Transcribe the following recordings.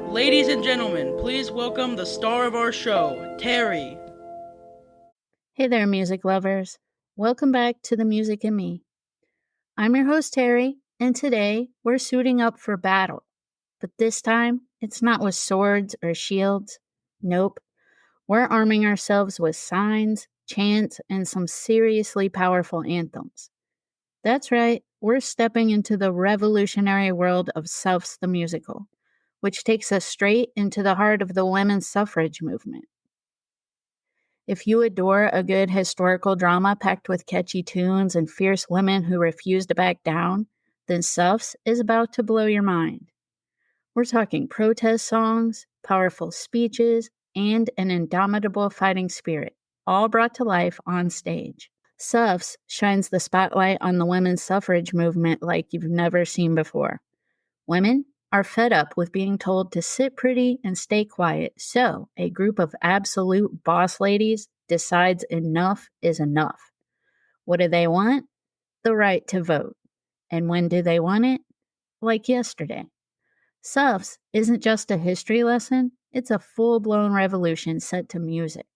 Ladies and gentlemen, please welcome the star of our show, Teri. Hey there, music lovers. Welcome back to The Music and Me. I'm your host, Teri, and today we're suiting up for battle. But this time, it's not with swords or shields. Nope. We're arming ourselves with signs, chants, and some seriously powerful anthems. That's right, we're stepping into the revolutionary world of Suffs the musical, which takes us straight into the heart of the women's suffrage movement. If you adore a good historical drama packed with catchy tunes and fierce women who refuse to back down, then Suffs is about to blow your mind. We're talking protest songs, powerful speeches, and an indomitable fighting spirit, all brought to life on stage. Suffs shines the spotlight on the women's suffrage movement like you've never seen before. Women are fed up with being told to sit pretty and stay quiet, so a group of absolute boss ladies decides enough is enough. What do they want? The right to vote. And when do they want it? Like yesterday. Suffs isn't just a history lesson, it's a full-blown revolution set to music.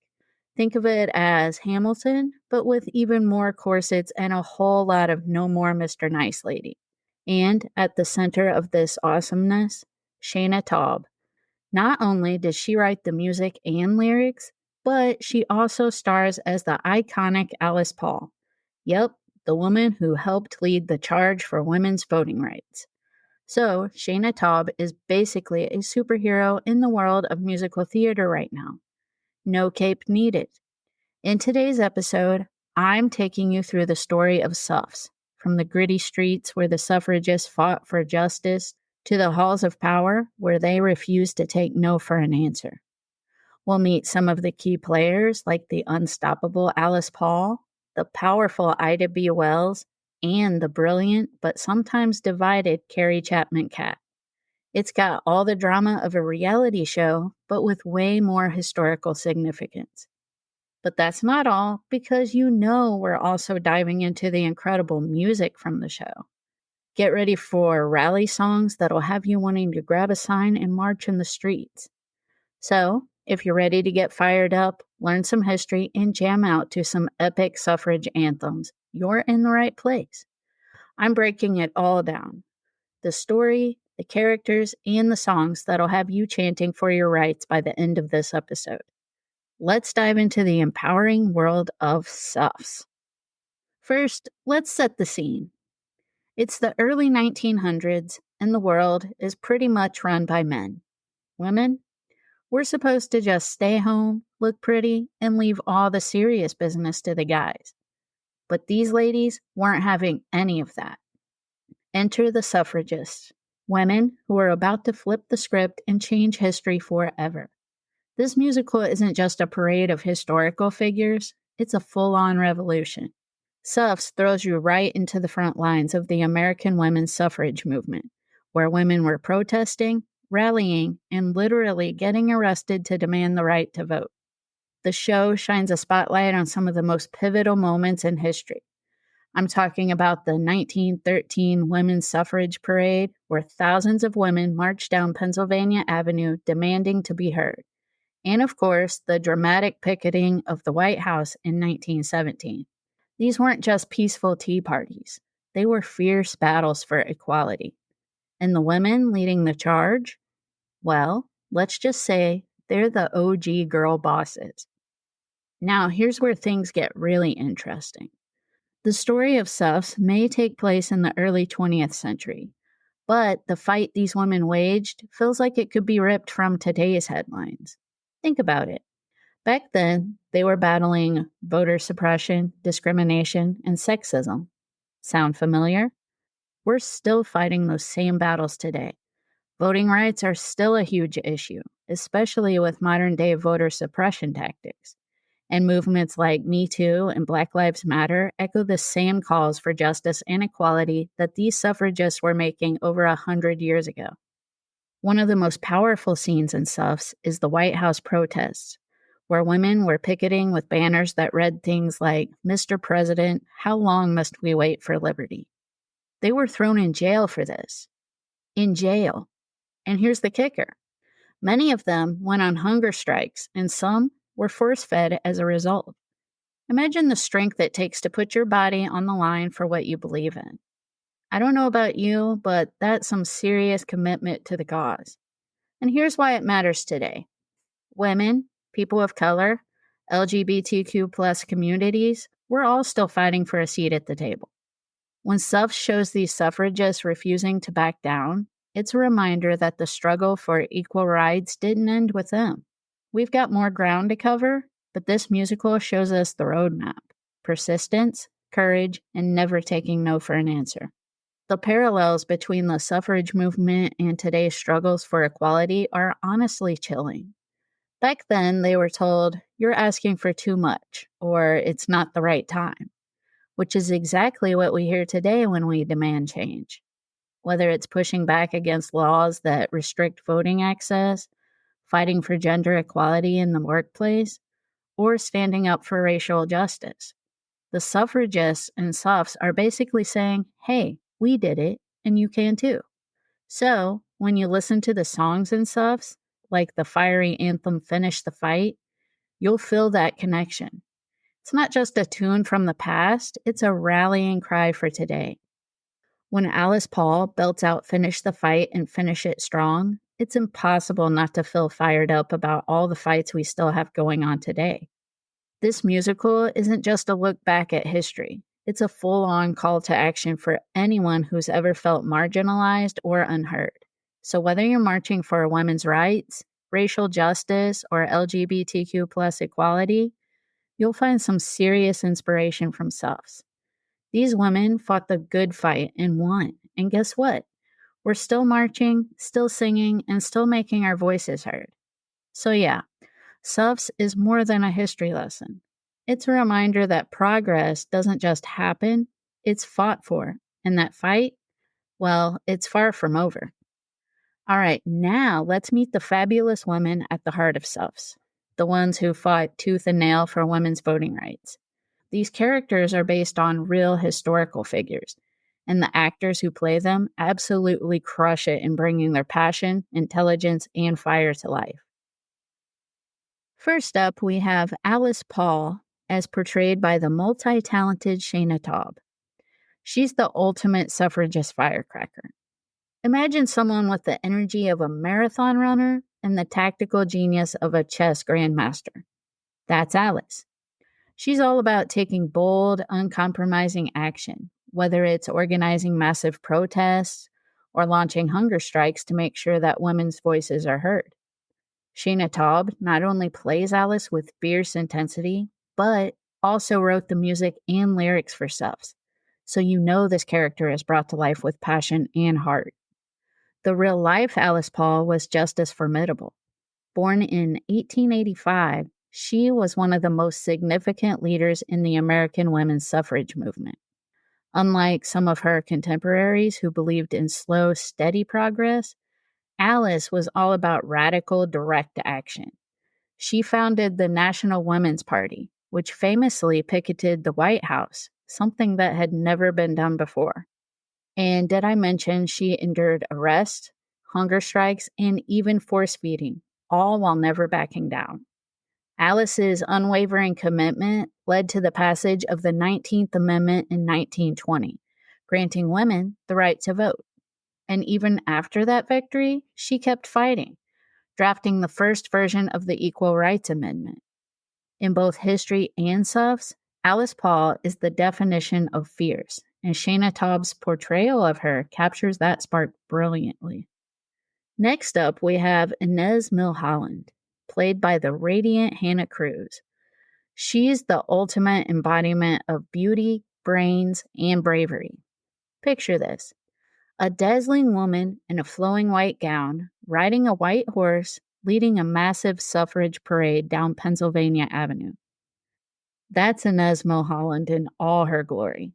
Think of it as Hamilton, but with even more corsets and a whole lot of no more Mr. Nice Lady. And at the center of this awesomeness, Shayna Taub. Not only does she write the music and lyrics, but she also stars as the iconic Alice Paul. Yep, the woman who helped lead the charge for women's voting rights. So, Shayna Taub is basically a superhero in the world of musical theater right now. No cape needed. In today's episode, I'm taking you through the story of Suffs, from the gritty streets where the suffragists fought for justice to the halls of power where they refused to take no for an answer. We'll meet some of the key players like the unstoppable Alice Paul, the powerful Ida B. Wells, and the brilliant but sometimes divided Carrie Chapman Catt. It's got all the drama of a reality show, but with way more historical significance. But that's not all, because you know we're also diving into the incredible music from the show. Get ready for rally songs that'll have you wanting to grab a sign and march in the streets. So, if you're ready to get fired up, learn some history, and jam out to some epic suffrage anthems, you're in the right place. I'm breaking it all down. The story, the characters, and the songs that'll have you chanting for your rights by the end of this episode. Let's dive into the empowering world of Suffs. First, let's set the scene. It's the early 1900s, and the world is pretty much run by men. Women? We're supposed to just stay home, look pretty, and leave all the serious business to the guys. But these ladies weren't having any of that. Enter the suffragists, women who are about to flip the script and change history forever. This musical isn't just a parade of historical figures, it's a full-on revolution. Suffs throws you right into the front lines of the American women's suffrage movement, where women were protesting, rallying, and literally getting arrested to demand the right to vote. The show shines a spotlight on some of the most pivotal moments in history. I'm talking about the 1913 Women's Suffrage Parade, where thousands of women marched down Pennsylvania Avenue demanding to be heard. And of course, the dramatic picketing of the White House in 1917. These weren't just peaceful tea parties. They were fierce battles for equality. And the women leading the charge? Well, let's just say they're the OG girl bosses. Now, here's where things get really interesting. The story of Suffs may take place in the early 20th century, but the fight these women waged feels like it could be ripped from today's headlines. Think about it. Back then, they were battling voter suppression, discrimination, and sexism. Sound familiar? We're still fighting those same battles today. Voting rights are still a huge issue, especially with modern-day voter suppression tactics. And movements like Me Too and Black Lives Matter echo the same calls for justice and equality that these suffragists were making over 100 years ago. One of the most powerful scenes in Suffs is the White House protests, where women were picketing with banners that read things like, "Mr. President, how long must we wait for liberty?" They were thrown in jail for this. In jail. And here's the kicker. Many of them went on hunger strikes, and some were force fed as a result. Imagine the strength it takes to put your body on the line for what you believe in. I don't know about you, but that's some serious commitment to the cause. And here's why it matters today. Women, people of color, LGBTQ plus communities, we're all still fighting for a seat at the table. When Suffs shows these suffragists refusing to back down, it's a reminder that the struggle for equal rights didn't end with them. We've got more ground to cover, but this musical shows us the roadmap: persistence, courage, and never taking no for an answer. The parallels between the suffrage movement and today's struggles for equality are honestly chilling. Back then, they were told, "You're asking for too much," or "It's not the right time," which is exactly what we hear today when we demand change. Whether it's pushing back against laws that restrict voting access, fighting for gender equality in the workplace, or standing up for racial justice. The suffragists and Suffs are basically saying, hey, we did it, and you can too. So, when you listen to the songs in Suffs, like the fiery anthem Finish the Fight, you'll feel that connection. It's not just a tune from the past, it's a rallying cry for today. When Alice Paul belts out Finish the Fight and Finish It Strong, it's impossible not to feel fired up about all the fights we still have going on today. This musical isn't just a look back at history. It's a full-on call to action for anyone who's ever felt marginalized or unheard. So whether you're marching for women's rights, racial justice, or LGBTQ plus equality, you'll find some serious inspiration from Suffs. These women fought the good fight and won. And guess what? We're still marching, still singing, and still making our voices heard. So yeah, Suffs is more than a history lesson. It's a reminder that progress doesn't just happen, it's fought for. And that fight, well, it's far from over. All right, now let's meet the fabulous women at the heart of Suffs, the ones who fought tooth and nail for women's voting rights. These characters are based on real historical figures, and the actors who play them absolutely crush it in bringing their passion, intelligence, and fire to life. First up, we have Alice Paul, as portrayed by the multi-talented Shayna Taub. She's the ultimate suffragist firecracker. Imagine someone with the energy of a marathon runner and the tactical genius of a chess grandmaster. That's Alice. She's all about taking bold, uncompromising action, whether it's organizing massive protests or launching hunger strikes to make sure that women's voices are heard. Shayna Taub not only plays Alice with fierce intensity, but also wrote the music and lyrics for Suffs, so you know this character is brought to life with passion and heart. The real-life Alice Paul was just as formidable. Born in 1885, she was one of the most significant leaders in the American women's suffrage movement. Unlike some of her contemporaries who believed in slow, steady progress, Alice was all about radical, direct action. She founded the National Women's Party, which famously picketed the White House, something that had never been done before. And did I mention she endured arrest, hunger strikes, and even force feeding, all while never backing down. Alice's unwavering commitment led to the passage of the 19th Amendment in 1920, granting women the right to vote. And even after that victory, she kept fighting, drafting the first version of the Equal Rights Amendment. In both history and Suffs, Alice Paul is the definition of fierce, and Shayna Taub's portrayal of her captures that spark brilliantly. Next up, we have Inez Milholland, played by the radiant Hannah Cruz. She's the ultimate embodiment of beauty, brains, and bravery. Picture this: a dazzling woman in a flowing white gown, riding a white horse, leading a massive suffrage parade down Pennsylvania Avenue. That's Inez Milholland in all her glory,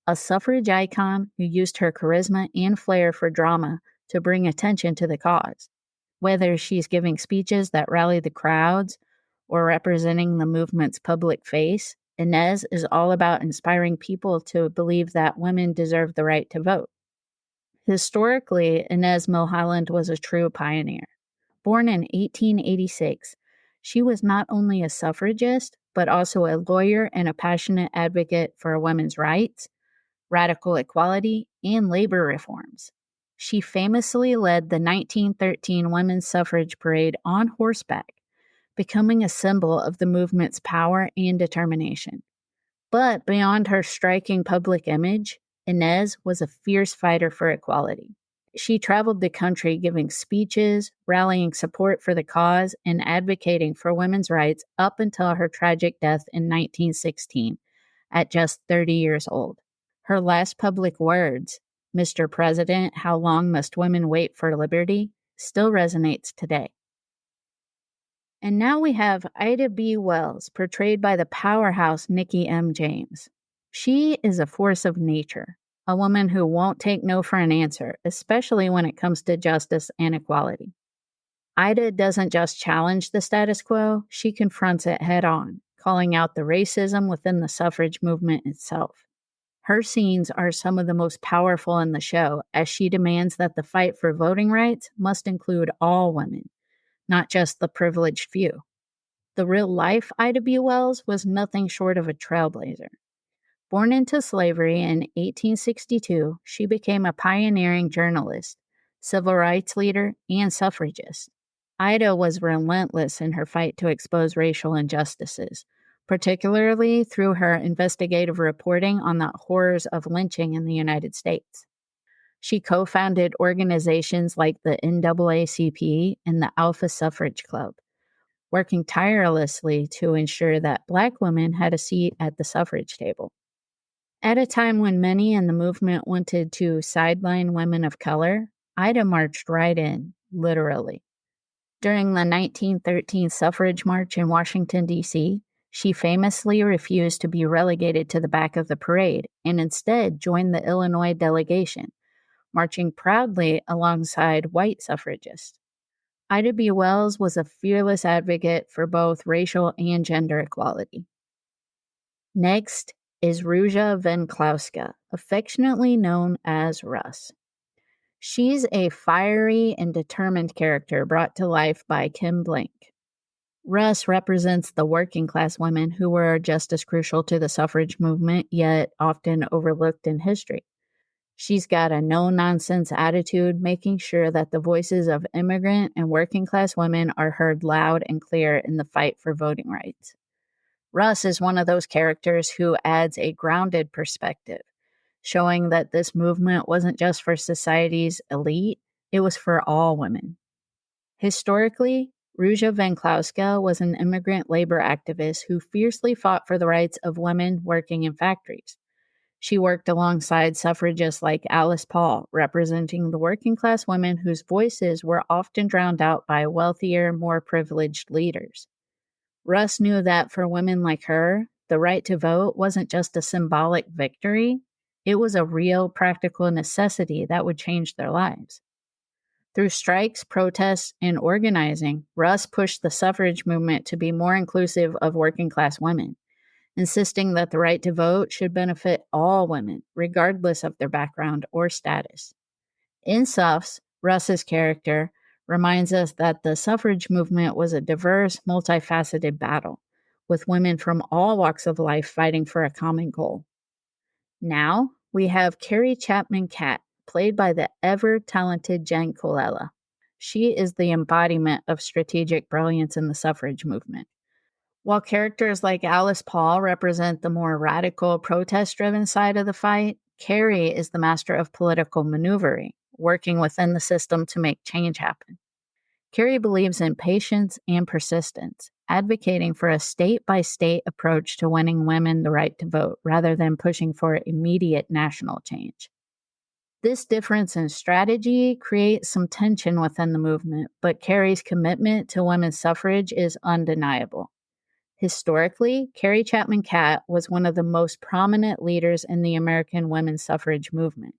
a suffrage icon who used her charisma and flair for drama to bring attention to the cause. Whether she's giving speeches that rally the crowds or representing the movement's public face, Inez is all about inspiring people to believe that women deserve the right to vote. Historically, Inez Milholland was a true pioneer. Born in 1886, she was not only a suffragist, but also a lawyer and a passionate advocate for women's rights, radical equality, and labor reforms. She famously led the 1913 Women's Suffrage Parade on horseback, becoming a symbol of the movement's power and determination. But beyond her striking public image, Inez was a fierce fighter for equality. She traveled the country giving speeches, rallying support for the cause, and advocating for women's rights up until her tragic death in 1916 at just 30 years old. Her last public words, "Mr. President, how long must women wait for liberty?" still resonates today. And now we have Ida B. Wells, portrayed by the powerhouse Nikki M. James. She is a force of nature, a woman who won't take no for an answer, especially when it comes to justice and equality. Ida doesn't just challenge the status quo, she confronts it head on, calling out the racism within the suffrage movement itself. Her scenes are some of the most powerful in the show, as she demands that the fight for voting rights must include all women, not just the privileged few. The real-life Ida B. Wells was nothing short of a trailblazer. Born into slavery in 1862, she became a pioneering journalist, civil rights leader, and suffragist. Ida was relentless in her fight to expose racial injustices, particularly through her investigative reporting on the horrors of lynching in the United States. She co-founded organizations like the NAACP and the Alpha Suffrage Club, working tirelessly to ensure that Black women had a seat at the suffrage table. At a time when many in the movement wanted to sideline women of color, Ida marched right in, literally. During the 1913 suffrage march in Washington, D.C., she famously refused to be relegated to the back of the parade and instead joined the Illinois delegation, marching proudly alongside white suffragists. Ida B. Wells was a fearless advocate for both racial and gender equality. Next is Ruja Venclauska, affectionately known as Russ. She's a fiery and determined character brought to life by Kim Blank. Russ represents the working class women who were just as crucial to the suffrage movement, yet often overlooked in history. She's got a no-nonsense attitude, making sure that the voices of immigrant and working class women are heard loud and clear in the fight for voting rights. Russ is one of those characters who adds a grounded perspective, showing that this movement wasn't just for society's elite, it was for all women. Historically, Ruja Venclauska was an immigrant labor activist who fiercely fought for the rights of women working in factories. She worked alongside suffragists like Alice Paul, representing the working class women whose voices were often drowned out by wealthier, more privileged leaders. Russ knew that for women like her, the right to vote wasn't just a symbolic victory, it was a real practical necessity that would change their lives. Through strikes, protests, and organizing, Russ pushed the suffrage movement to be more inclusive of working class women, insisting that the right to vote should benefit all women, regardless of their background or status. In Suffs, Russ's character reminds us that the suffrage movement was a diverse, multifaceted battle, with women from all walks of life fighting for a common goal. Now, we have Carrie Chapman Catt, played by the ever-talented Jen Colella. She is the embodiment of strategic brilliance in the suffrage movement. While characters like Alice Paul represent the more radical, protest-driven side of the fight, Carrie is the master of political maneuvering, working within the system to make change happen. Carrie believes in patience and persistence, advocating for a state-by-state approach to winning women the right to vote rather than pushing for immediate national change. This difference in strategy creates some tension within the movement, but Carrie's commitment to women's suffrage is undeniable. Historically, Carrie Chapman Catt was one of the most prominent leaders in the American women's suffrage movement.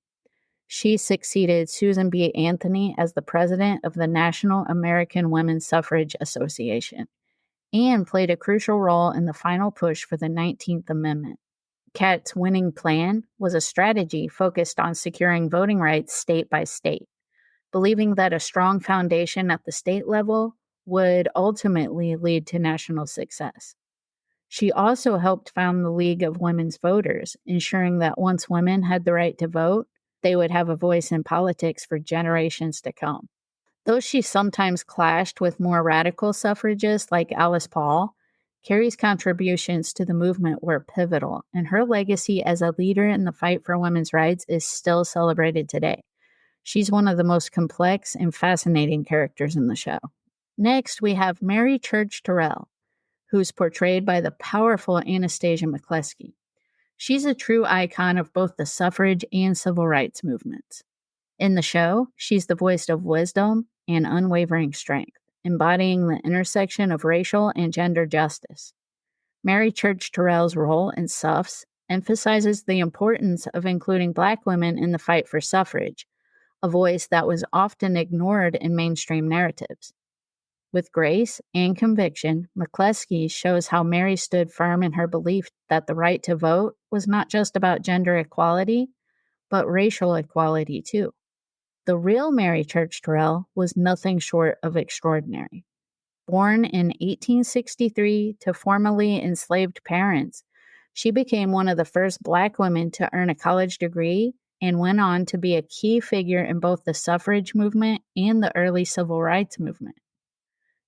She succeeded Susan B. Anthony as the president of the National American Women's Suffrage Association and played a crucial role in the final push for the 19th Amendment. Catt's winning plan was a strategy focused on securing voting rights state by state. believing that a strong foundation at the state level would ultimately lead to national success. She also helped found the League of Women's Voters, ensuring that once women had the right to vote, they would have a voice in politics for generations to come. Though she sometimes clashed with more radical suffragists like Alice Paul, Carey's contributions to the movement were pivotal, and her legacy as a leader in the fight for women's rights is still celebrated today. She's one of the most complex and fascinating characters in the show. Next, we have Mary Church Terrell, who's portrayed by the powerful Anastasia McCluskey. She's a true icon of both the suffrage and civil rights movements. In the show, she's the voice of wisdom and unwavering strength, embodying the intersection of racial and gender justice. Mary Church Terrell's role in Suffs emphasizes the importance of including Black women in the fight for suffrage, a voice that was often ignored in mainstream narratives. With grace and conviction, McCluskey shows how Mary stood firm in her belief that the right to vote was not just about gender equality, but racial equality too. The real Mary Church Terrell was nothing short of extraordinary. Born in 1863 to formerly enslaved parents, she became one of the first Black women to earn a college degree and went on to be a key figure in both the suffrage movement and the early civil rights movement.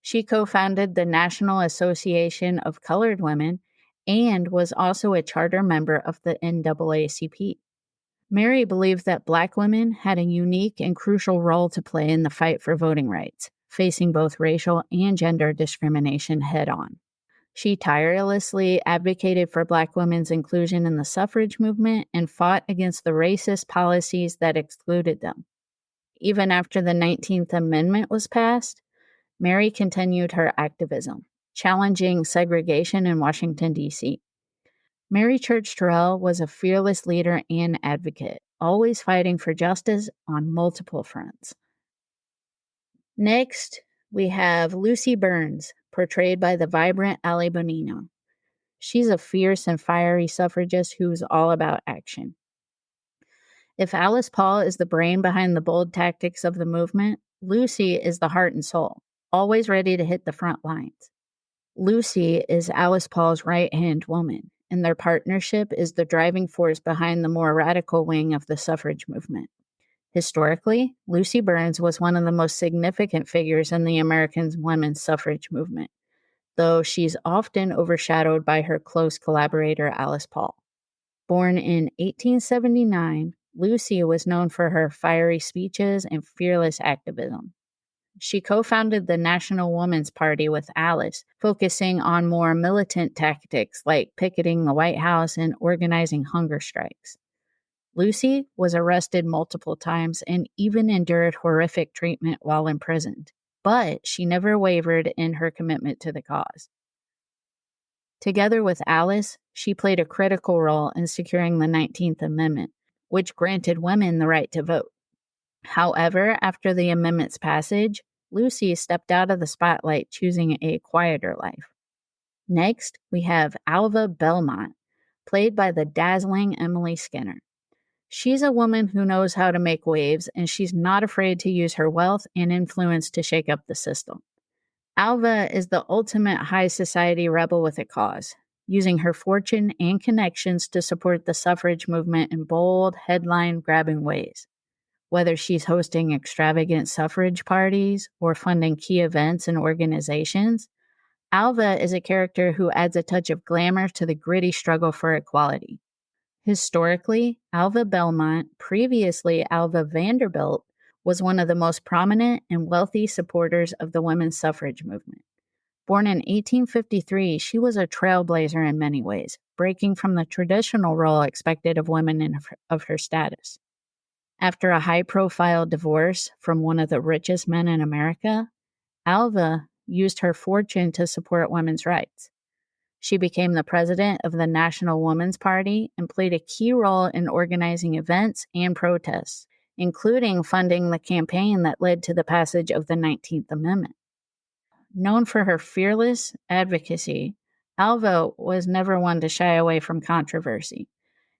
She co-founded the National Association of Colored Women and was also a charter member of the NAACP. Mary believed that Black women had a unique and crucial role to play in the fight for voting rights, facing both racial and gender discrimination head-on. She tirelessly advocated for Black women's inclusion in the suffrage movement and fought against the racist policies that excluded them. Even after the 19th Amendment was passed, Mary continued her activism, challenging segregation in Washington, D.C. Mary Church Terrell was a fearless leader and advocate, always fighting for justice on multiple fronts. Next, we have Lucy Burns, portrayed by the vibrant Ali Bonino. She's a fierce and fiery suffragist who's all about action. If Alice Paul is the brain behind the bold tactics of the movement, Lucy is the heart and soul, always ready to hit the front lines. Lucy is Alice Paul's right-hand woman, and their partnership is the driving force behind the more radical wing of the suffrage movement. Historically, Lucy Burns was one of the most significant figures in the American women's suffrage movement, though she's often overshadowed by her close collaborator Alice Paul. Born in 1879, Lucy was known for her fiery speeches and fearless activism. She co-founded the National Woman's Party with Alice, focusing on more militant tactics like picketing the White House and organizing hunger strikes. Lucy was arrested multiple times and even endured horrific treatment while imprisoned, but she never wavered in her commitment to the cause. Together with Alice, she played a critical role in securing the 19th Amendment, which granted women the right to vote. However, after the amendment's passage, Lucy stepped out of the spotlight, choosing a quieter life. Next, we have Alva Belmont, played by the dazzling Emily Skinner. She's a woman who knows how to make waves, and she's not afraid to use her wealth and influence to shake up the system. Alva is the ultimate high society rebel with a cause, using her fortune and connections to support the suffrage movement in bold, headline-grabbing ways. Whether she's hosting extravagant suffrage parties or funding key events and organizations, Alva is a character who adds a touch of glamour to the gritty struggle for equality. Historically, Alva Belmont, previously Alva Vanderbilt, was one of the most prominent and wealthy supporters of the women's suffrage movement. Born in 1853, she was a trailblazer in many ways, breaking from the traditional role expected of women of her status. After a high-profile divorce from one of the richest men in America, Alva used her fortune to support women's rights. She became the president of the National Woman's Party and played a key role in organizing events and protests, including funding the campaign that led to the passage of the 19th Amendment. Known for her fearless advocacy, Alva was never one to shy away from controversy,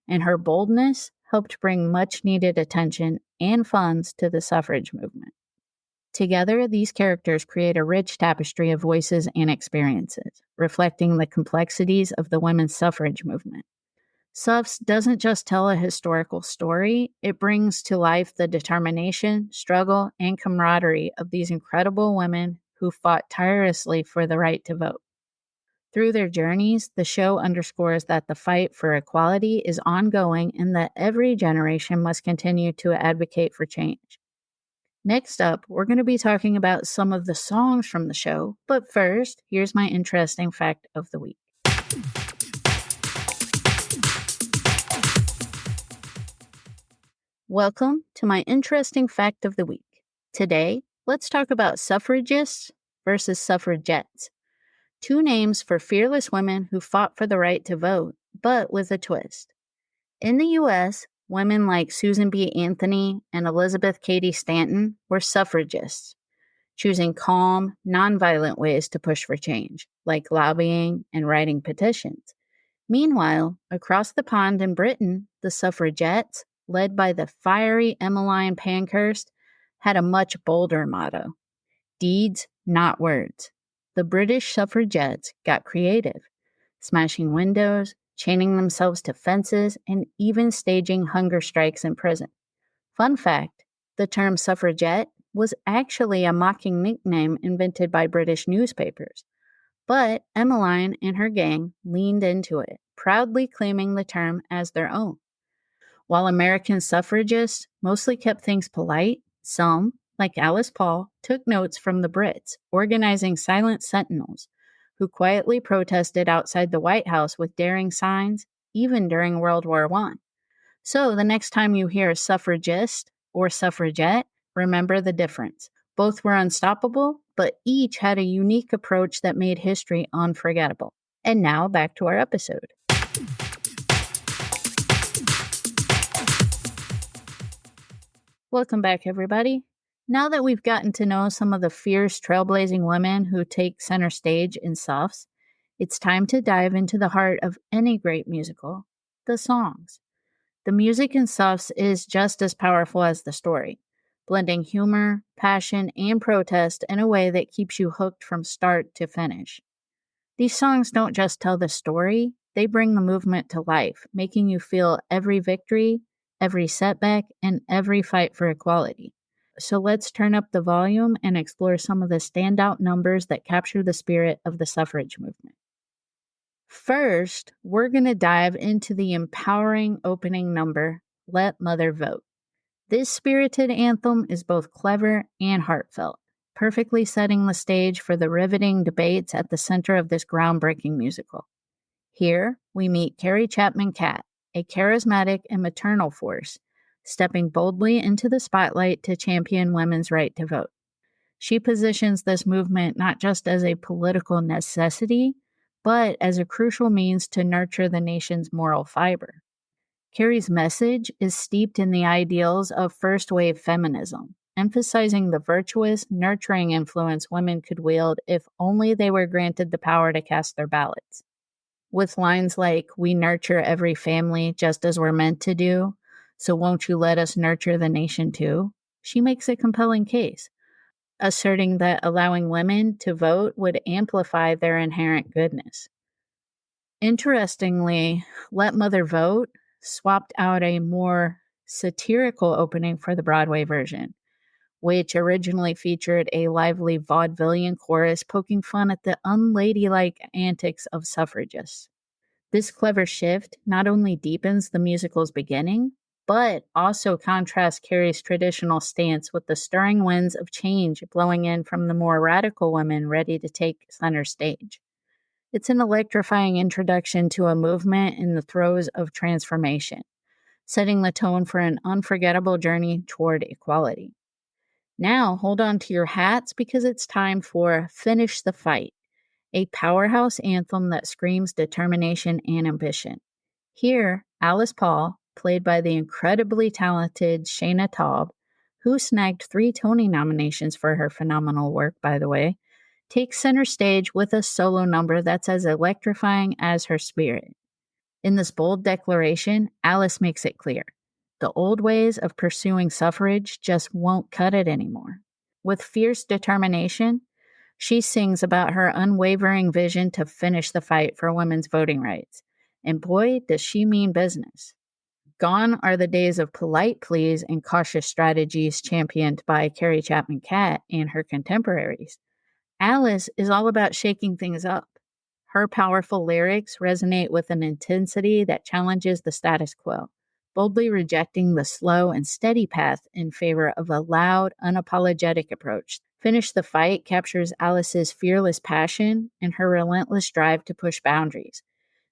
and her boldness helped bring much-needed attention and funds to the suffrage movement. Together, these characters create a rich tapestry of voices and experiences, reflecting the complexities of the women's suffrage movement. Suffs doesn't just tell a historical story, it brings to life the determination, struggle, and camaraderie of these incredible women who fought tirelessly for the right to vote. Through their journeys, the show underscores that the fight for equality is ongoing and that every generation must continue to advocate for change. Next up, we're going to be talking about some of the songs from the show, but first, here's my interesting fact of the week. Welcome to my interesting fact of the week. Today, let's talk about suffragists versus suffragettes. Two names for fearless women who fought for the right to vote, but with a twist. In the U.S., women like Susan B. Anthony and Elizabeth Cady Stanton were suffragists, choosing calm, nonviolent ways to push for change, like lobbying and writing petitions. Meanwhile, across the pond in Britain, the suffragettes, led by the fiery Emmeline Pankhurst, had a much bolder motto: deeds, not words. The British suffragettes got creative, smashing windows, chaining themselves to fences, and even staging hunger strikes in prison. Fun fact, the term suffragette was actually a mocking nickname invented by British newspapers. But Emmeline and her gang leaned into it, proudly claiming the term as their own. While American suffragists mostly kept things polite, some, like Alice Paul, took notes from the Brits, organizing silent sentinels, who quietly protested outside the White House with daring signs, even during World War I. So the next time you hear suffragist or suffragette, remember the difference. Both were unstoppable, but each had a unique approach that made history unforgettable. And now back to our episode. Welcome back, everybody. Now that we've gotten to know some of the fierce, trailblazing women who take center stage in Suffs, it's time to dive into the heart of any great musical, the songs. The music in Suffs is just as powerful as the story, blending humor, passion, and protest in a way that keeps you hooked from start to finish. These songs don't just tell the story, they bring the movement to life, making you feel every victory, every setback, and every fight for equality. So let's turn up the volume and explore some of the standout numbers that capture the spirit of the suffrage movement. First, we're going to dive into the empowering opening number, Let Mother Vote. This spirited anthem is both clever and heartfelt, perfectly setting the stage for the riveting debates at the center of this groundbreaking musical. Here, we meet Carrie Chapman Catt, a charismatic and maternal force, stepping boldly into the spotlight to champion women's right to vote. She positions this movement not just as a political necessity, but as a crucial means to nurture the nation's moral fiber. Carrie's message is steeped in the ideals of first-wave feminism, emphasizing the virtuous, nurturing influence women could wield if only they were granted the power to cast their ballots. With lines like, "We nurture every family just as we're meant to do, so won't you let us nurture the nation too?" she makes a compelling case, asserting that allowing women to vote would amplify their inherent goodness. Interestingly, Let Mother Vote swapped out a more satirical opening for the Broadway version, which originally featured a lively vaudevillian chorus poking fun at the unladylike antics of suffragists. This clever shift not only deepens the musical's beginning, but also contrasts Carrie's traditional stance with the stirring winds of change blowing in from the more radical women ready to take center stage. It's an electrifying introduction to a movement in the throes of transformation, setting the tone for an unforgettable journey toward equality. Now, hold on to your hats because it's time for Finish the Fight, a powerhouse anthem that screams determination and ambition. Here, Alice Paul, played by the incredibly talented Shayna Taub, who snagged 3 Tony nominations for her phenomenal work, by the way, takes center stage with a solo number that's as electrifying as her spirit. In this bold declaration, Alice makes it clear: The old ways of pursuing suffrage just won't cut it anymore. With fierce determination, she sings about her unwavering vision to finish the fight for women's voting rights. And boy, does she mean business. Gone are the days of polite pleas and cautious strategies championed by Carrie Chapman Catt and her contemporaries. Alice is all about shaking things up. Her powerful lyrics resonate with an intensity that challenges the status quo, boldly rejecting the slow and steady path in favor of a loud, unapologetic approach. Finish the Fight captures Alice's fearless passion and her relentless drive to push boundaries,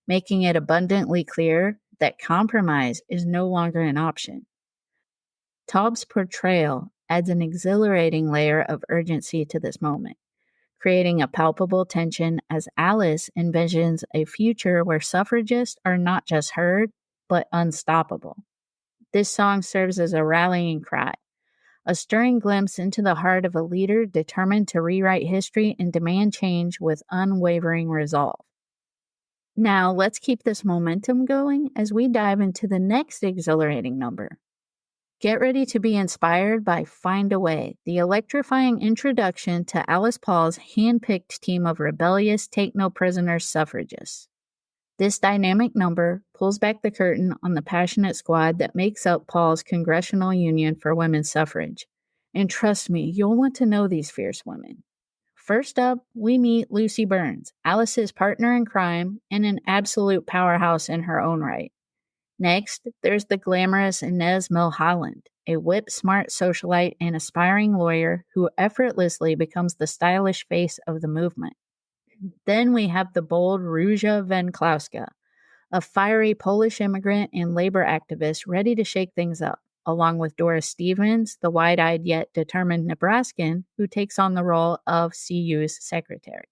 making it abundantly clear that compromise is no longer an option. Taub's portrayal adds an exhilarating layer of urgency to this moment, creating a palpable tension as Alice envisions a future where suffragists are not just heard, but unstoppable. This song serves as a rallying cry, a stirring glimpse into the heart of a leader determined to rewrite history and demand change with unwavering resolve. Now, let's keep this momentum going as we dive into the next exhilarating number. Get ready to be inspired by Find a Way, the electrifying introduction to Alice Paul's hand-picked team of rebellious, take-no-prisoners suffragists. This dynamic number pulls back the curtain on the passionate squad that makes up Paul's Congressional Union for Women's Suffrage. And trust me, you'll want to know these fierce women. First up, we meet Lucy Burns, Alice's partner in crime and an absolute powerhouse in her own right. Next, there's the glamorous Inez Milholland, a whip-smart socialite and aspiring lawyer who effortlessly becomes the stylish face of the movement. Then we have the bold Róża Wencławska, a fiery Polish immigrant and labor activist ready to shake things up, along with Doris Stevens, the wide-eyed yet determined Nebraskan who takes on the role of CU's secretary.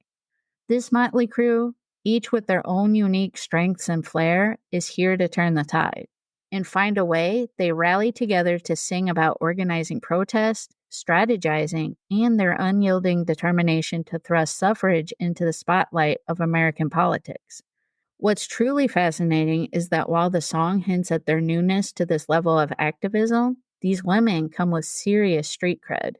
This motley crew, each with their own unique strengths and flair, is here to turn the tide. And Find a Way, they rally together to sing about organizing protests, strategizing, and their unyielding determination to thrust suffrage into the spotlight of American politics. What's truly fascinating is that while the song hints at their newness to this level of activism, these women come with serious street cred.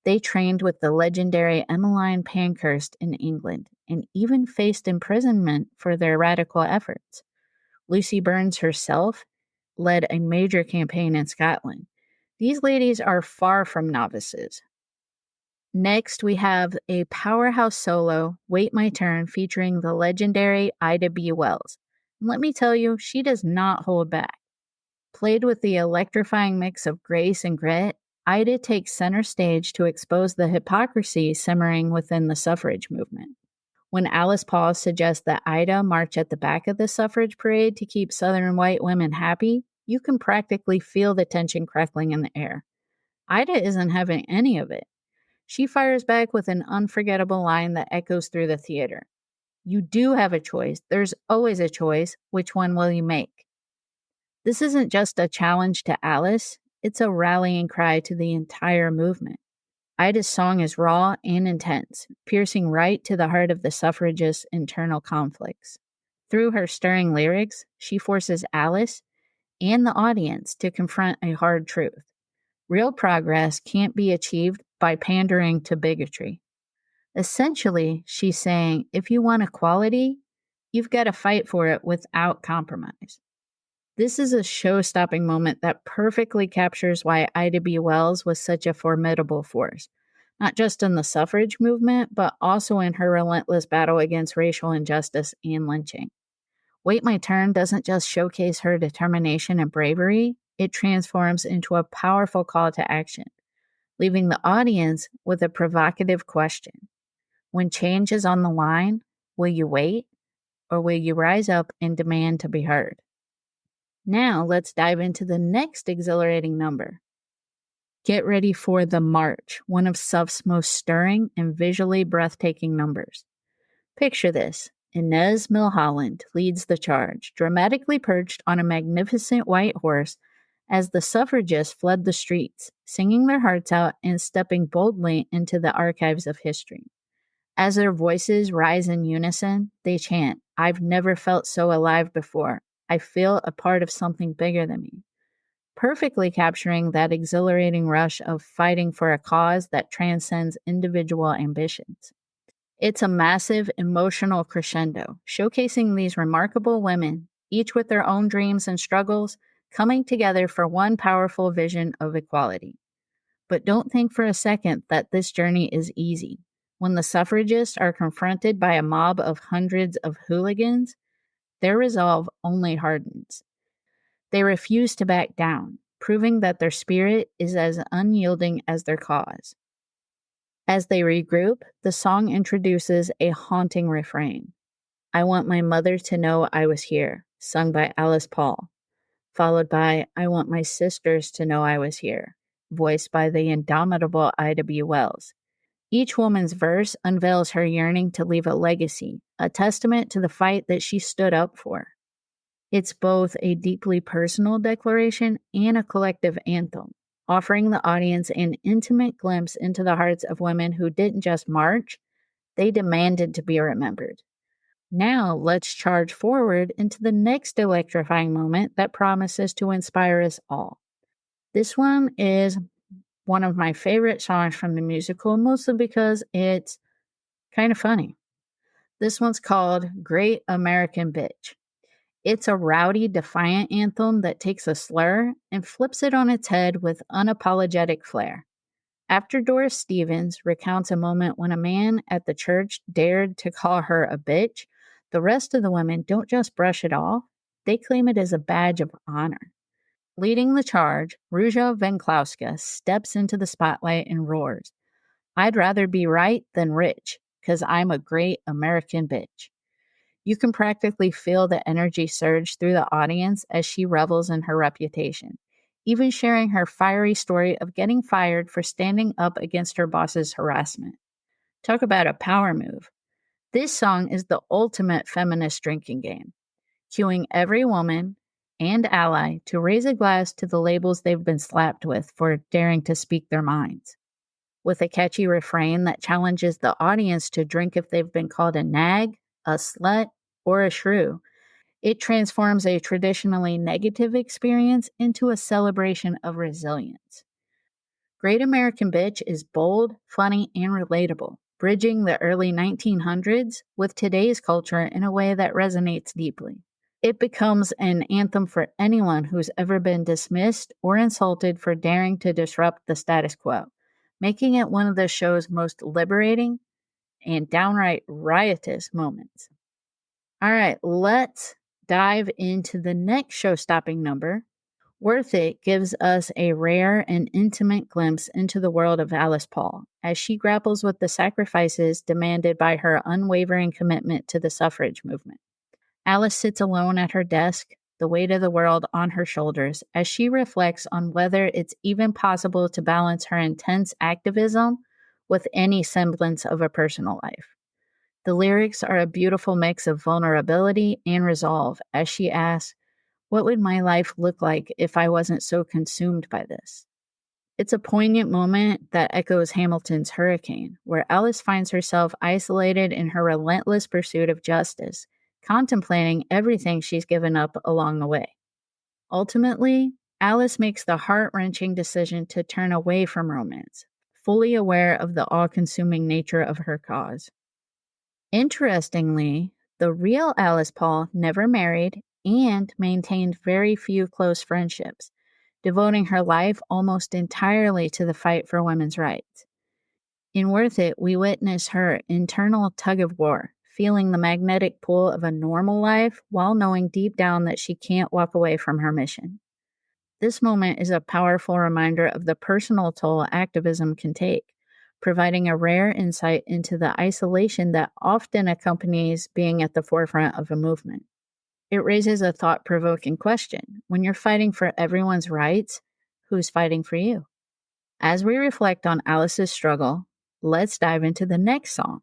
They trained with the legendary Emmeline Pankhurst in England and even faced imprisonment for their radical efforts. Lucy Burns herself led a major campaign in Scotland. These ladies are far from novices. Next, we have a powerhouse solo, Wait My Turn, featuring the legendary Ida B. Wells. And let me tell you, she does not hold back. Played with the electrifying mix of grace and grit, Ida takes center stage to expose the hypocrisy simmering within the suffrage movement. When Alice Paul suggests that Ida march at the back of the suffrage parade to keep Southern white women happy, you can practically feel the tension crackling in the air. Ida isn't having any of it. She fires back with an unforgettable line that echoes through the theater. You do have a choice. There's always a choice. Which one will you make? This isn't just a challenge to Alice, it's a rallying cry to the entire movement. Ida's song is raw and intense, piercing right to the heart of the suffragists' internal conflicts. Through her stirring lyrics, she forces Alice and the audience to confront a hard truth. Real progress can't be achieved by pandering to bigotry. Essentially, she's saying, if you want equality, you've got to fight for it without compromise. This is a show-stopping moment that perfectly captures why Ida B. Wells was such a formidable force, not just in the suffrage movement, but also in her relentless battle against racial injustice and lynching. Wait My Turn doesn't just showcase her determination and bravery, it transforms into a powerful call to action, leaving the audience with a provocative question. When change is on the line, will you wait, or will you rise up and demand to be heard? Now, let's dive into the next exhilarating number. Get ready for The March, one of Suffs' most stirring and visually breathtaking numbers. Picture this. Inez Milholland leads the charge, dramatically perched on a magnificent white horse as the suffragists flood the streets, singing their hearts out and stepping boldly into the archives of history. As their voices rise in unison, they chant, "I've never felt so alive before. I feel a part of something bigger than me." perfectly capturing that exhilarating rush of fighting for a cause that transcends individual ambitions. It's a massive emotional crescendo, showcasing these remarkable women, each with their own dreams and struggles, coming together for one powerful vision of equality. But don't think for a second that this journey is easy. When the suffragists are confronted by a mob of hundreds of hooligans, their resolve only hardens. They refuse to back down, proving that their spirit is as unyielding as their cause. As they regroup, the song introduces a haunting refrain. I want my mother to know I was here, sung by Alice Paul, followed by I want my sisters to know I was here, voiced by the indomitable Ida B. Wells. Each woman's verse unveils her yearning to leave a legacy, a testament to the fight that she stood up for. It's both a deeply personal declaration and a collective anthem, offering the audience an intimate glimpse into the hearts of women who didn't just march, they demanded to be remembered. Now let's charge forward into the next electrifying moment that promises to inspire us all. This one is one of my favorite songs from the musical, mostly because it's kind of funny. This one's called Great American Bitch. It's a rowdy, defiant anthem that takes a slur and flips it on its head with unapologetic flair. After Doris Stevens recounts a moment when a man at the church dared to call her a bitch, the rest of the women don't just brush it off, they claim it as a badge of honor. Leading the charge, Ruja Venklauska steps into the spotlight and roars, I'd rather be right than rich, 'cause I'm a great American bitch. You can practically feel the energy surge through the audience as she revels in her reputation, even sharing her fiery story of getting fired for standing up against her boss's harassment. Talk about a power move. This song is the ultimate feminist drinking game, cueing every woman and ally to raise a glass to the labels they've been slapped with for daring to speak their minds. With a catchy refrain that challenges the audience to drink if they've been called a nag, a slut, or a shrew, it transforms a traditionally negative experience into a celebration of resilience. Great American Bitch is bold, funny, and relatable, bridging the early 1900s with today's culture in a way that resonates deeply. It becomes an anthem for anyone who's ever been dismissed or insulted for daring to disrupt the status quo, making it one of the show's most liberating and downright riotous moments. All right, let's dive into the next show-stopping number. Worth It gives us a rare and intimate glimpse into the world of Alice Paul as she grapples with the sacrifices demanded by her unwavering commitment to the suffrage movement. Alice sits alone at her desk, the weight of the world on her shoulders, as she reflects on whether it's even possible to balance her intense activism with any semblance of a personal life. The lyrics are a beautiful mix of vulnerability and resolve as she asks, what would my life look like if I wasn't so consumed by this? It's a poignant moment that echoes Hamilton's Hurricane, where Alice finds herself isolated in her relentless pursuit of justice, contemplating everything she's given up along the way. Ultimately, Alice makes the heart-wrenching decision to turn away from romance, fully aware of the all-consuming nature of her cause. Interestingly, the real Alice Paul never married and maintained very few close friendships, devoting her life almost entirely to the fight for women's rights. In Worth It, we witness her internal tug-of-war, feeling the magnetic pull of a normal life while knowing deep down that she can't walk away from her mission. This moment is a powerful reminder of the personal toll activism can take, providing a rare insight into the isolation that often accompanies being at the forefront of a movement. It raises a thought-provoking question. When you're fighting for everyone's rights, who's fighting for you? As we reflect on Alice's struggle, let's dive into the next song.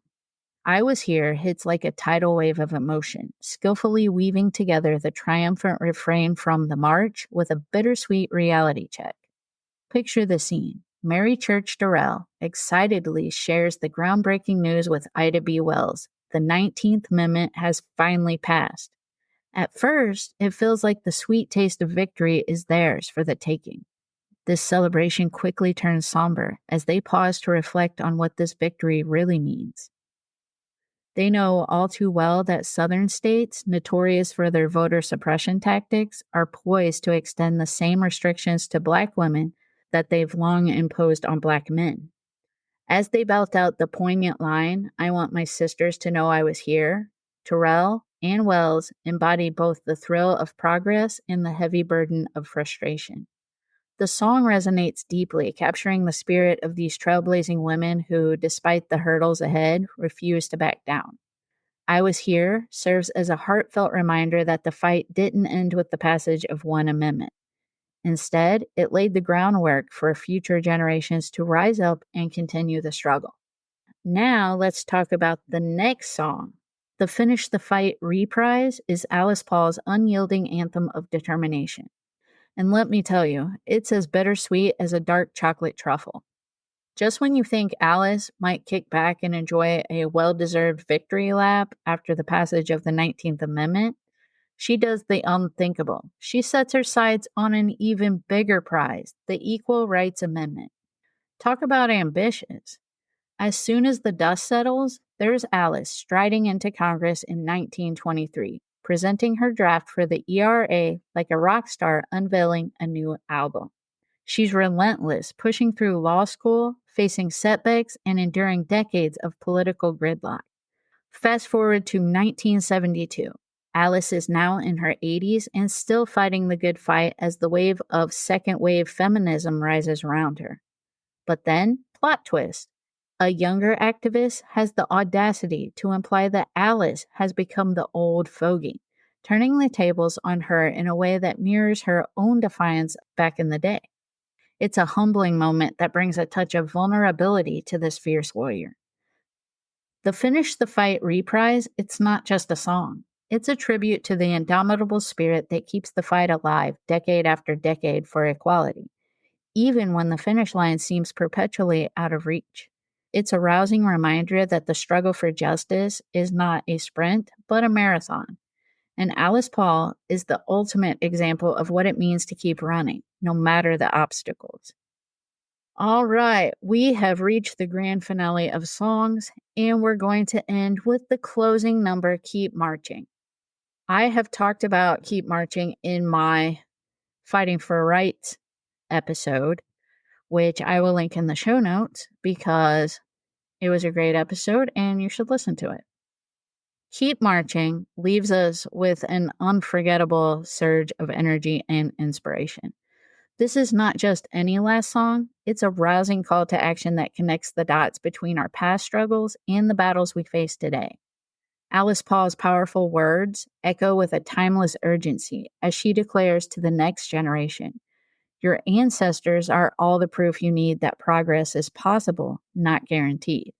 I Was Here hits like a tidal wave of emotion, skillfully weaving together the triumphant refrain from the march with a bittersweet reality check. Picture the scene. Mary Church Durrell excitedly shares the groundbreaking news with Ida B. Wells. The 19th Amendment has finally passed. At first, it feels like the sweet taste of victory is theirs for the taking. This celebration quickly turns somber as they pause to reflect on what this victory really means. They know all too well that Southern states, notorious for their voter suppression tactics, are poised to extend the same restrictions to Black women that they've long imposed on Black men. As they belt out the poignant line, "I want my sisters to know I was here," Terrell and Wells embody both the thrill of progress and the heavy burden of frustration. The song resonates deeply, capturing the spirit of these trailblazing women who, despite the hurdles ahead, refuse to back down. "I Was Here" serves as a heartfelt reminder that the fight didn't end with the passage of one amendment. Instead, it laid the groundwork for future generations to rise up and continue the struggle. Now, let's talk about the next song. The Finish the Fight Reprise is Alice Paul's unyielding anthem of determination. And let me tell you, it's as bittersweet as a dark chocolate truffle. Just when you think Alice might kick back and enjoy a well-deserved victory lap after the passage of the 19th Amendment, she does the unthinkable. She sets her sights on an even bigger prize, the Equal Rights Amendment. Talk about ambitious. As soon as the dust settles, there's Alice striding into Congress in 1923, presenting her draft for the ERA like a rock star unveiling a new album. She's relentless, pushing through law school, facing setbacks, and enduring decades of political gridlock. Fast forward to 1972. Alice is now in her 80s and still fighting the good fight as the wave of second-wave feminism rises around her. But then, plot twist. A younger activist has the audacity to imply that Alice has become the old fogey, turning the tables on her in a way that mirrors her own defiance back in the day. It's a humbling moment that brings a touch of vulnerability to this fierce warrior. The Finish the Fight Reprise, it's not just a song. It's a tribute to the indomitable spirit that keeps the fight alive decade after decade for equality, even when the finish line seems perpetually out of reach. It's a rousing reminder that the struggle for justice is not a sprint, but a marathon. And Alice Paul is the ultimate example of what it means to keep running, no matter the obstacles. All right, we have reached the grand finale of songs, and we're going to end with the closing number, Keep Marching. I have talked about Keep Marching in my Fighting for Rights episode, which I will link in the show notes because it was a great episode and you should listen to it. Keep Marching leaves us with an unforgettable surge of energy and inspiration. This is not just any last song, it's a rousing call to action that connects the dots between our past struggles and the battles we face today. Alice Paul's powerful words echo with a timeless urgency as she declares to the next generation, "Your ancestors are all the proof you need that progress is possible, not guaranteed."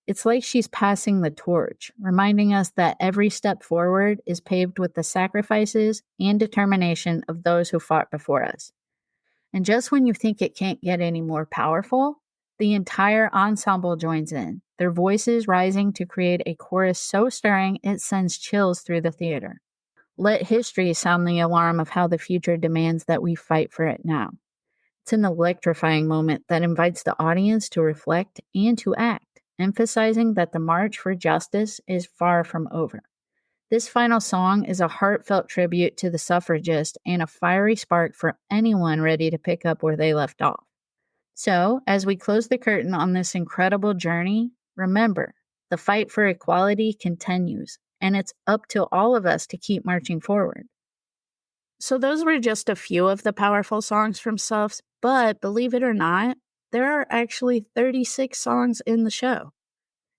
It's like she's passing the torch, reminding us that every step forward is paved with the sacrifices and determination of those who fought before us. And just when you think it can't get any more powerful, the entire ensemble joins in, their voices rising to create a chorus so stirring it sends chills through the theater. Let history sound the alarm of how the future demands that we fight for it now. It's an electrifying moment that invites the audience to reflect and to act, emphasizing that the march for justice is far from over. This final song is a heartfelt tribute to the suffragists and a fiery spark for anyone ready to pick up where they left off. So, as we close the curtain on this incredible journey, remember, the fight for equality continues, and it's up to all of us to keep marching forward. So those were just a few of the powerful songs from Suffs, but believe it or not, there are actually 36 songs in the show.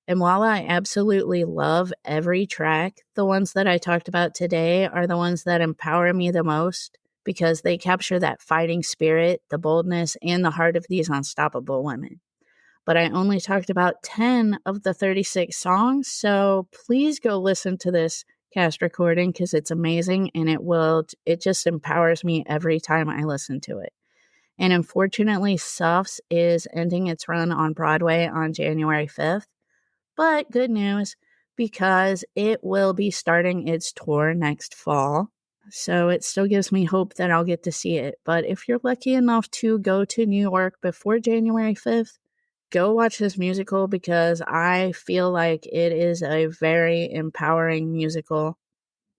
And while I absolutely love every track, the ones that I talked about today are the ones that empower me the most because they capture that fighting spirit, the boldness, and the heart of these unstoppable women. But I only talked about 10 of the 36 songs, so please go listen to this cast recording because it's amazing and it just empowers me every time I listen to it. And unfortunately, Suffs is ending its run on Broadway on January 5th. But good news, because it will be starting its tour next fall. So it still gives me hope that I'll get to see it. But if you're lucky enough to go to New York before January 5th, go watch this musical because I feel like it is a very empowering musical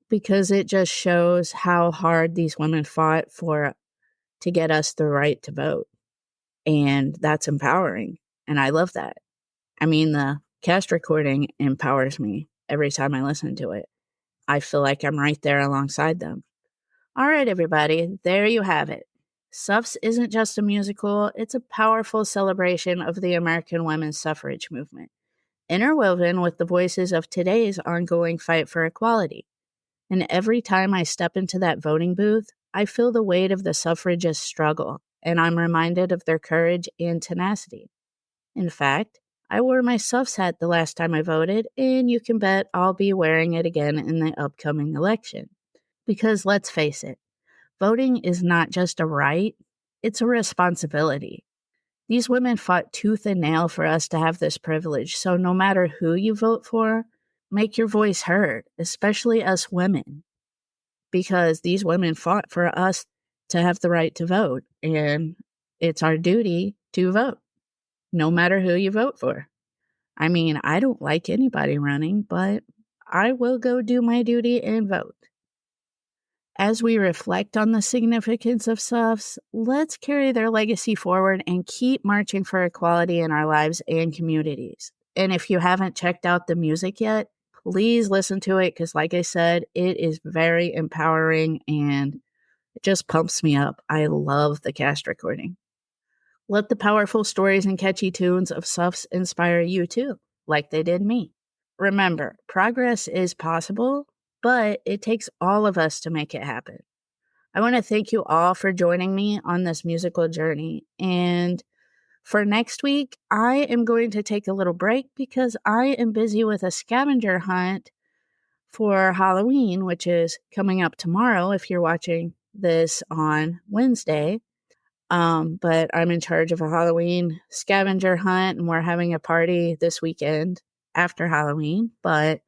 because it just shows how hard these women fought to get us the right to vote. And that's empowering. And I love that. I mean, the cast recording empowers me every time I listen to it. I feel like I'm right there alongside them. All right, everybody, there you have it. Suffs isn't just a musical, it's a powerful celebration of the American women's suffrage movement, interwoven with the voices of today's ongoing fight for equality. And every time I step into that voting booth, I feel the weight of the suffragist struggle, and I'm reminded of their courage and tenacity. In fact, I wore my Suffs hat the last time I voted, and you can bet I'll be wearing it again in the upcoming election. Because let's face it, voting is not just a right, it's a responsibility. These women fought tooth and nail for us to have this privilege, so no matter who you vote for, make your voice heard, especially us women, because these women fought for us to have the right to vote, and it's our duty to vote, no matter who you vote for. I mean, I don't like anybody running, but I will go do my duty and vote. As we reflect on the significance of Suffs, let's carry their legacy forward and keep marching for equality in our lives and communities. And if you haven't checked out the music yet, please listen to it because, like I said, it is very empowering and it just pumps me up. I love the cast recording. Let the powerful stories and catchy tunes of Suffs inspire you too, like they did me. Remember, progress is possible, but it takes all of us to make it happen. I want to thank you all for joining me on this musical journey. And for next week, I am going to take a little break because I am busy with a scavenger hunt for Halloween, which is coming up tomorrow if you're watching this on Wednesday. But I'm in charge of a Halloween scavenger hunt, and we're having a party this weekend after Halloween. But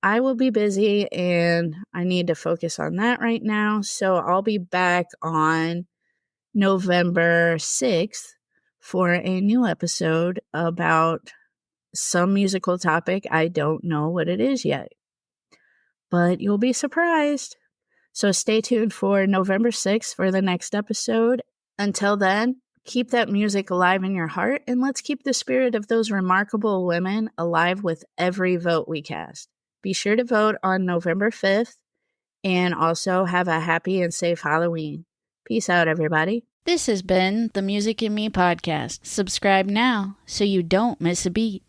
I will be busy, and I need to focus on that right now. So I'll be back on November 6th for a new episode about some musical topic. I don't know what it is yet, but you'll be surprised. So stay tuned for November 6th for the next episode. Until then, keep that music alive in your heart, and let's keep the spirit of those remarkable women alive with every vote we cast. Be sure to vote on November 5th, and also have a happy and safe Halloween. Peace out, everybody. This has been the Music in Me podcast. Subscribe now so you don't miss a beat.